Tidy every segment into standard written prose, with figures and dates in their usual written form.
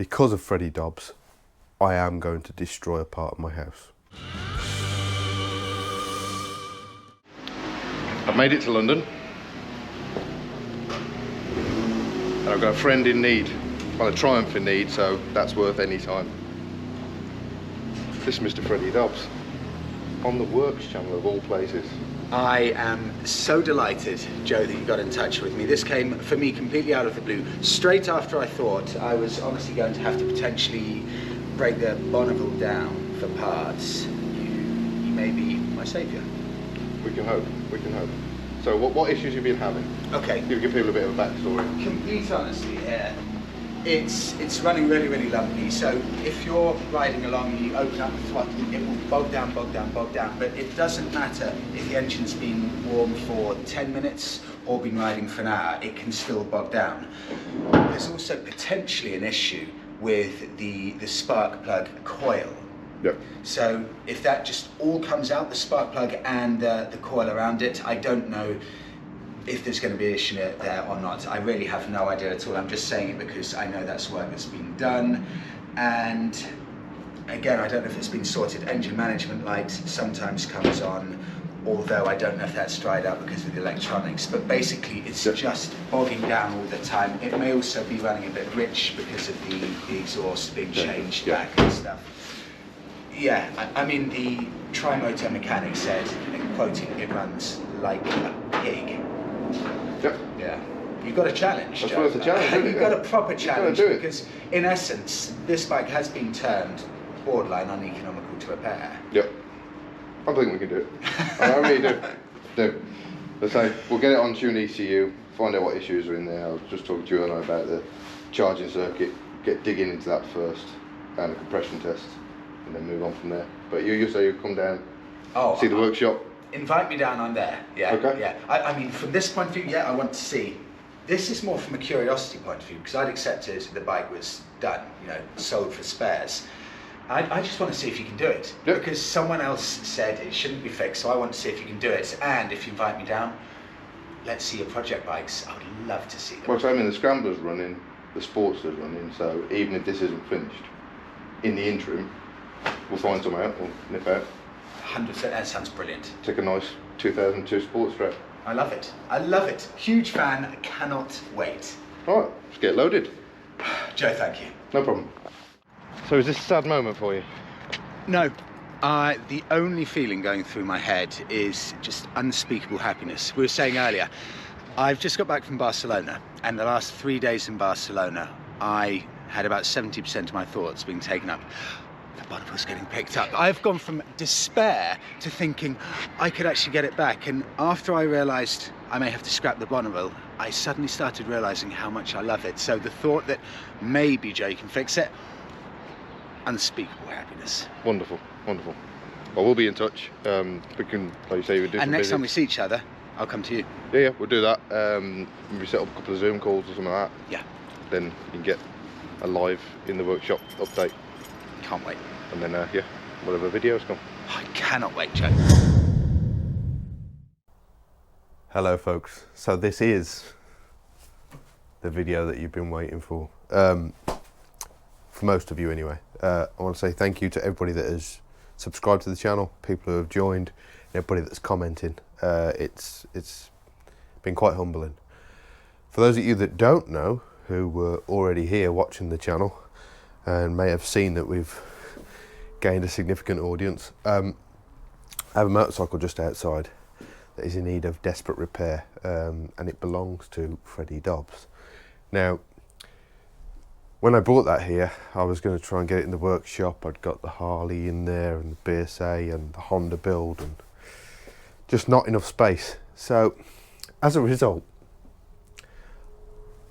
because of Freddie Dobbs, I am going to destroy a part of my house. I've made it to London. And I've got a friend in need, well, a Triumph in need, so that's worth any time. This is Mr. Freddie Dobbs, on the Wurks channel of all places. I am so delighted, Joe, that you got in touch with me. This came for me completely out of the blue. Straight after I thought I was honestly going to have to potentially break the Bonneville down for parts, you may be my saviour. We can hope, we can hope. So what issues have you been having? Okay. Give people a bit of a backstory. Complete honesty here. It's running really, really lumpy. So if you're riding along, you open up the throttle, it will bog down. But it doesn't matter if the engine's been warm for 10 minutes or been riding for an hour, it can still bog down. There's also potentially an issue with the spark plug coil. Yep. So if that just all comes out, the spark plug and the coil around it, I don't know if there's going to be an issue there or not. I really have no idea at all. I'm just saying it because I know that's work that's been done. And again, I don't know if it's been sorted. Engine management light sometimes comes on, although I don't know if that's dried out because of the electronics. But basically, it's just bogging down all the time. It may also be running a bit rich because of the exhaust being changed back and stuff. Yeah, I mean, the tri-motor mechanic said, quoting, it runs like a pig. Yep. Yeah. You've got a challenge, That's Joe. what it's a challenge, isn't it? You've got a proper challenge do it. because, in essence, this bike has been termed borderline uneconomical to repair. Yep. I think we can do it. I really do. Let's say we'll get it on tune ECU, find out what issues are in there. I'll just talk to you and I about the charging circuit, get digging into that first, and a compression test, and then move on from there. But you say you come down, see the workshop. Invite me down, I'm there. Yeah. Okay. Yeah. I mean, from this point of view, yeah, I want to see. This is more from a curiosity point of view because I'd accepted the bike was done, you know, sold for spares. I just want to see if you can do it. Yep. Because someone else said it shouldn't be fixed, so I want to see if you can do it. And if you invite me down, let's see your project bikes. I would love to see them. Well, so I mean, the Scrambler's running, the Sportster's running, so even if this isn't finished, in the interim, we'll find some out, we'll nip out. 100%, that sounds brilliant. Take a nice 2002 Sportster. I love it. I love it. Huge fan, I cannot wait. Alright, let's get loaded. Joe, thank you. No problem. So is this a sad moment for you? No. The only feeling going through my head is just unspeakable happiness. We were saying earlier, I've just got back from Barcelona, and the last 3 days in Barcelona, I had about 70% of my thoughts being taken up. The Bonneville's getting picked up. I've gone from despair to thinking I could actually get it back, and after I realised I may have to scrap the Bonneville, I suddenly started realising how much I love it. So the thought that maybe Joe can fix it, unspeakable happiness. Wonderful, wonderful. Well, we'll be in touch. We can, like you say, we'll do some And next visits. time we see each other, I'll come to you. Yeah, we'll do that. Maybe set up a couple of Zoom calls or something like that. Yeah. Then you can get a live in the workshop update. Can't wait. And then, yeah, whatever videos come. I cannot wait, Joe. Hello, folks. So this is the video that you've been waiting for most of you anyway. I want to say thank you to everybody that has subscribed to the channel, people who have joined, and everybody that's commenting. It's been quite humbling. For those of you that don't know, who were already here watching the channel and may have seen that we've gained a significant audience, I have a motorcycle just outside that is in need of desperate repair, and it belongs to Freddie Dobbs. Now, when I brought that here, I was going to try and get it in the workshop. I'd got the Harley in there and the BSA and the Honda build, and just not enough space. So as a result,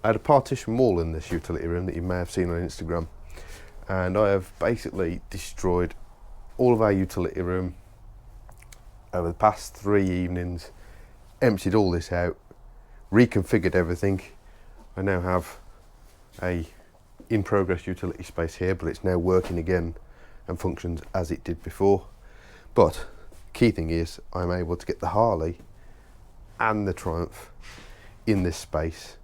I had a partition wall in this utility room that you may have seen on Instagram, and I have basically destroyed all of our utility room over the past 3 evenings, emptied all this out, reconfigured everything. I now have a in progress utility space here, but it's now working again and functions as it did before. But key thing is I'm able to get the Harley and the Triumph in this space.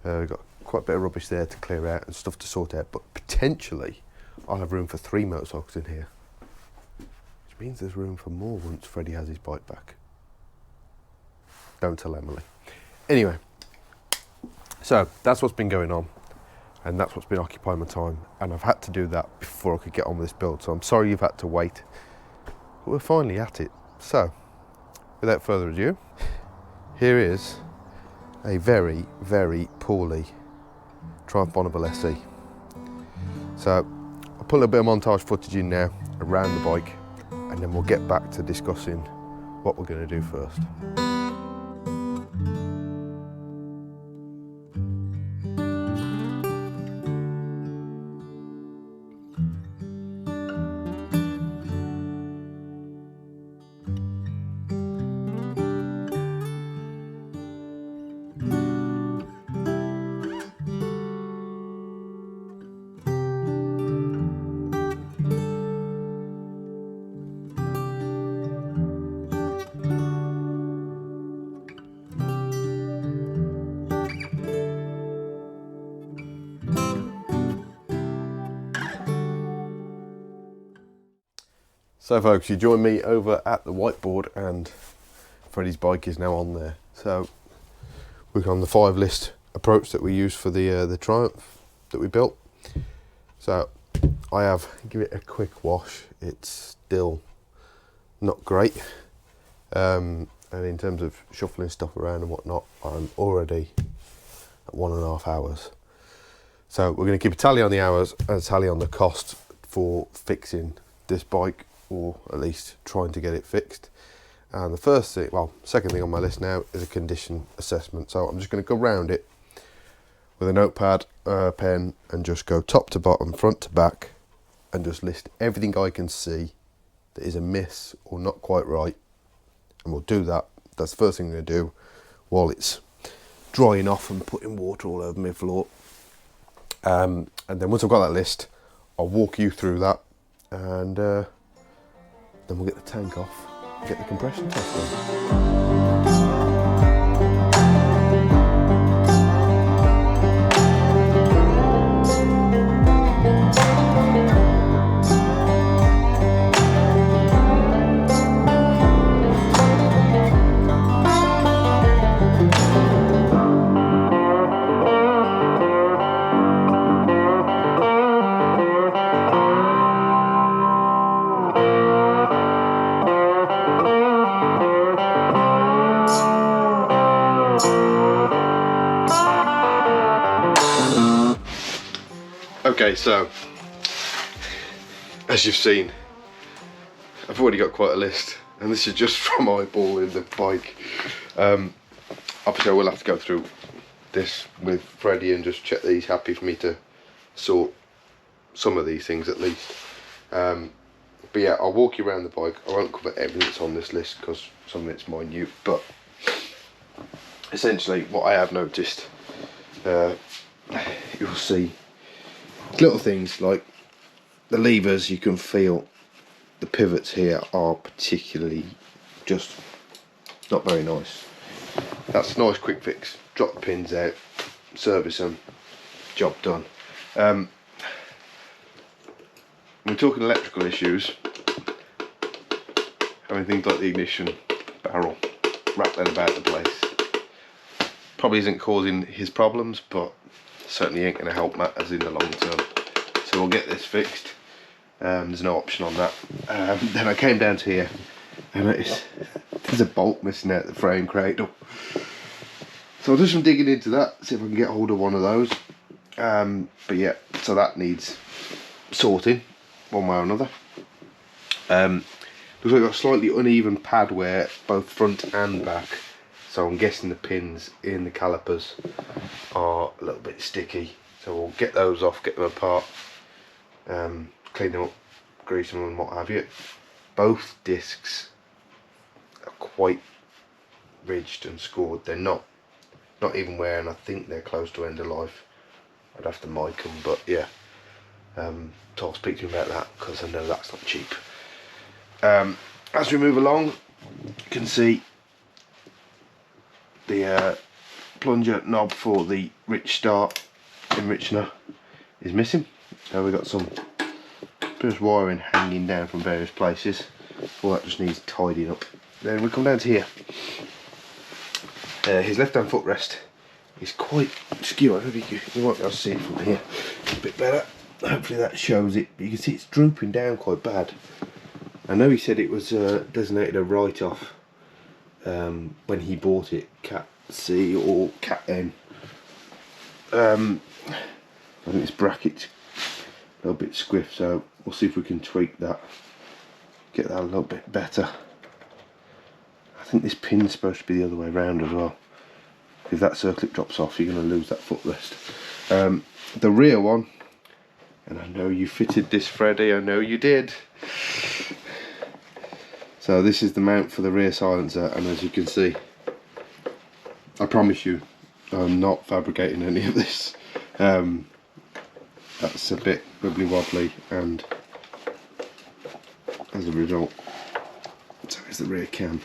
We've got quite a bit of rubbish there to clear out and stuff to sort out, but potentially potentially I'll have room for 3 motorcycles in here, which means there's room for more once Freddie has his bike back. Don't tell Emily. Anyway, so that's what's been going on, and that's what's been occupying my time, and I've had to do that before I could get on with this build, so I'm sorry you've had to wait, but we're finally at it. So without further ado, here is a very, very poorly Triumph Bonneville SE. So I'll put a little bit of montage footage in now around the bike, and then we'll get back to discussing what we're going to do first. So folks, you join me over at the whiteboard, and Freddie's bike is now on there. So we're on the 5 list approach that we used for the Triumph that we built. So I have give it a quick wash. It's still not great, and in terms of shuffling stuff around and whatnot, I'm already at 1.5 hours. So we're going to keep a tally on the hours and a tally on the cost for fixing this bike, or at least trying to get it fixed. And the first thing, well, second thing on my list now is a condition assessment. So I'm just going to go round it with a notepad, pen, and just go top to bottom, front to back, and just list everything I can see that is amiss or not quite right. And we'll do that. That's the first thing I'm going to do while it's drying off and putting water all over my floor. And then once I've got that list, I'll walk you through that, and then we'll get the tank off and get the compression test done. Okay, so as you've seen, I've already got quite a list, and this is just from eyeballing the bike. Obviously I will have to go through this with Freddie and just check that he's happy for me to sort some of these things at least. But yeah, I'll walk you around the bike. I won't cover everything that's on this list because some of it's minute, but essentially what I have noticed, you'll see little things like the levers. You can feel the pivots here are particularly just not very nice. That's a nice quick fix. Drop the pins out, service them, job done. We're talking electrical issues, having things like the ignition barrel rattling about the place probably isn't causing his problems, but certainly ain't going to help matters in the long term. So we'll get this fixed. There's no option on that. Then I came down to here and noticed there's a bolt missing out the frame cradle. So I'll do some digging into that, see if I can get hold of one of those. But yeah, so that needs sorting one way or another. Looks like I've got slightly uneven pad wear both front and back. So I'm guessing the pins in the calipers are a little bit sticky. So we'll get those off, get them apart, clean them up, grease them and what have you. Both discs are quite ridged and scored. They're not even wearing. I think they're close to end of life. I'd have to mic them, but yeah. So I'll speak to him about that because I know that's not cheap. As we move along, you can see the plunger knob for the rich start enrichener is missing. So we've got some bit of wiring hanging down from various places. All that just needs tidying up. Then we come down to here. His left hand footrest is quite skew. I think you might be able to see it from here a bit better. Hopefully that shows it, but you can see it's drooping down quite bad. I know he said it was designated a write-off when he bought it, Cat C or Cat N. I think this bracket's a little bit squiff, so we'll see if we can tweak that, get that a little bit better. I think this pin's supposed to be the other way around as well. If that circlip drops off, you're going to lose that footrest. The rear one, and I know you fitted this, Freddie, I know you did. So this is the mount for the rear silencer, and as you can see, I promise you, I'm not fabricating any of this. That's a bit wibbly wobbly, and as a result, so is the rear cam.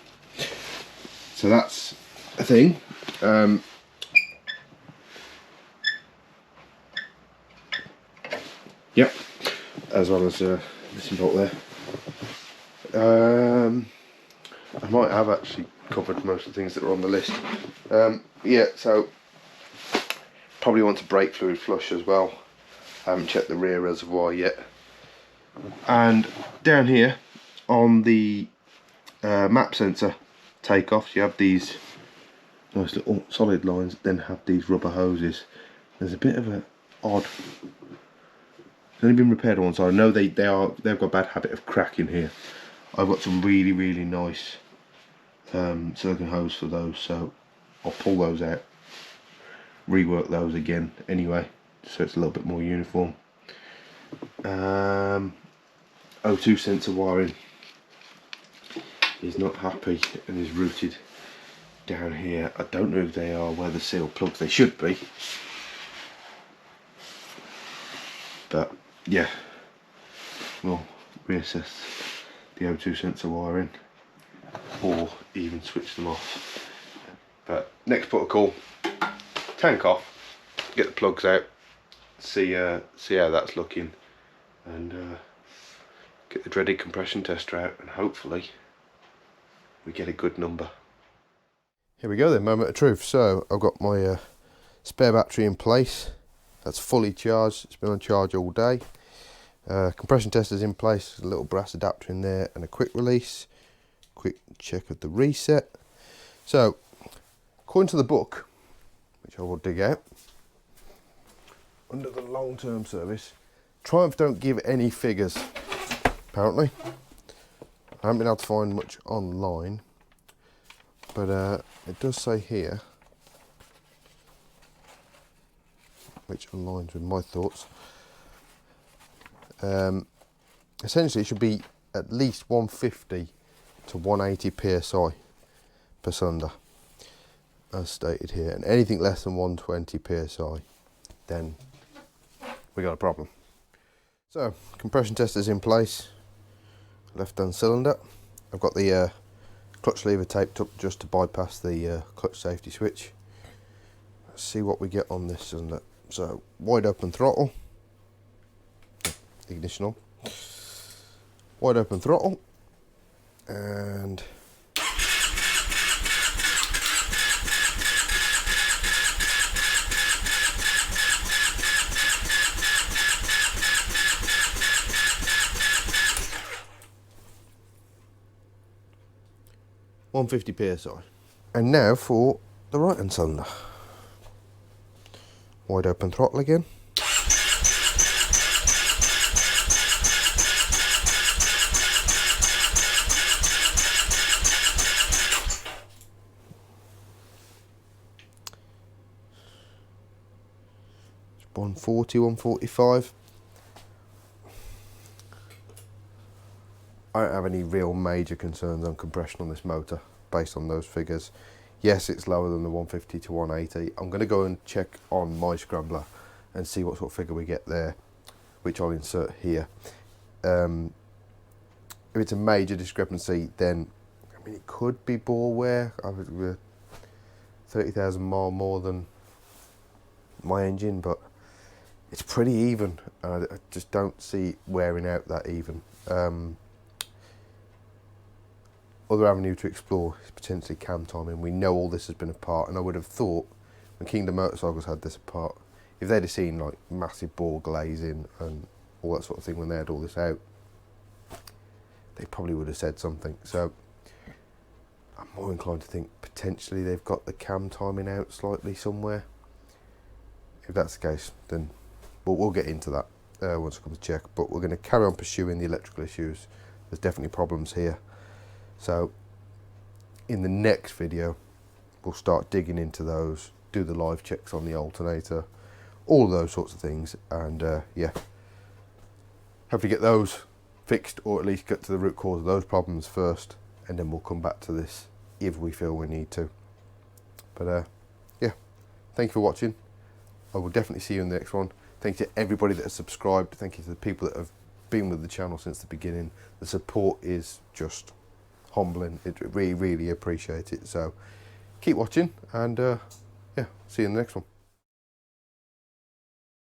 So that's a thing. Yep, as well as this bolt there. I might have actually covered most of the things that are on the list. Yeah, so probably want to brake fluid flush as well. I haven't checked the rear reservoir yet. And down here on the map sensor takeoffs, you have these nice little solid lines that then have these rubber hoses. There's a bit of an odd, it's only been repaired on one side. I know they've got a bad habit of cracking here. I've got some really nice silicone hose for those, so I'll pull those out, rework those again anyway, so it's a little bit more uniform. O2 sensor wiring is not happy and is routed down here. I don't know if they are where the seal plugs, they should be, but yeah, we'll reassess the O2 sensor wiring or even switch them off. But next protocol, tank off, get the plugs out, see how that's looking, and get the dreaded compression tester out, and hopefully we get a good number. Here we go then, moment of truth. So I've got my spare battery in place, that's fully charged, it's been on charge all day. Compression tester's in place, there's a little brass adapter in there and a quick release, quick check of the reset. So according to the book, which I will dig out, under the long-term service, Triumph don't give any figures, apparently. I haven't been able to find much online, but it does say here, which aligns with my thoughts. Essentially it should be at least 150 to 180 psi per cylinder, as stated here, and anything less than 120 psi, then we got a problem. So compression tester's in place, left hand cylinder. I've got the clutch lever taped up just to bypass the clutch safety switch. Let's see what we get on this cylinder. So wide open throttle, ignition on, wide open throttle, and (150 psi). And now for the right hand cylinder. Wide open throttle again. It's 140, 145. I don't have any real major concerns on compression on this motor based on those figures. Yes, it's lower than the 150 to 180. I'm going to go and check on my scrambler and see what sort of figure we get there, which I'll insert here. If it's a major discrepancy, then I mean it could be bore wear. I would 30,000 mile more than my engine, but it's pretty even. I just don't see it wearing out that even. Other avenue to explore is potentially cam timing. We know all this has been apart, and I would have thought when Kingdom Motorcycles had this apart, if they'd have seen like massive bore glazing and all that sort of thing when they had all this out, they probably would have said something. So I'm more inclined to think potentially they've got the cam timing out slightly somewhere. If that's the case, then we'll get into that once I come to check. But we're going to carry on pursuing the electrical issues. There's definitely problems here. So in the next video, we'll start digging into those, do the live checks on the alternator, all of those sorts of things, and yeah, hopefully get those fixed, or at least get to the root cause of those problems first, and then we'll come back to this if we feel we need to. But yeah, thank you for watching. I will definitely see you in the next one. Thank you to everybody that has subscribed. Thank you to the people that have been with the channel since the beginning. The support is just humbling. It really appreciate it. So keep watching, and yeah, see you in the next one.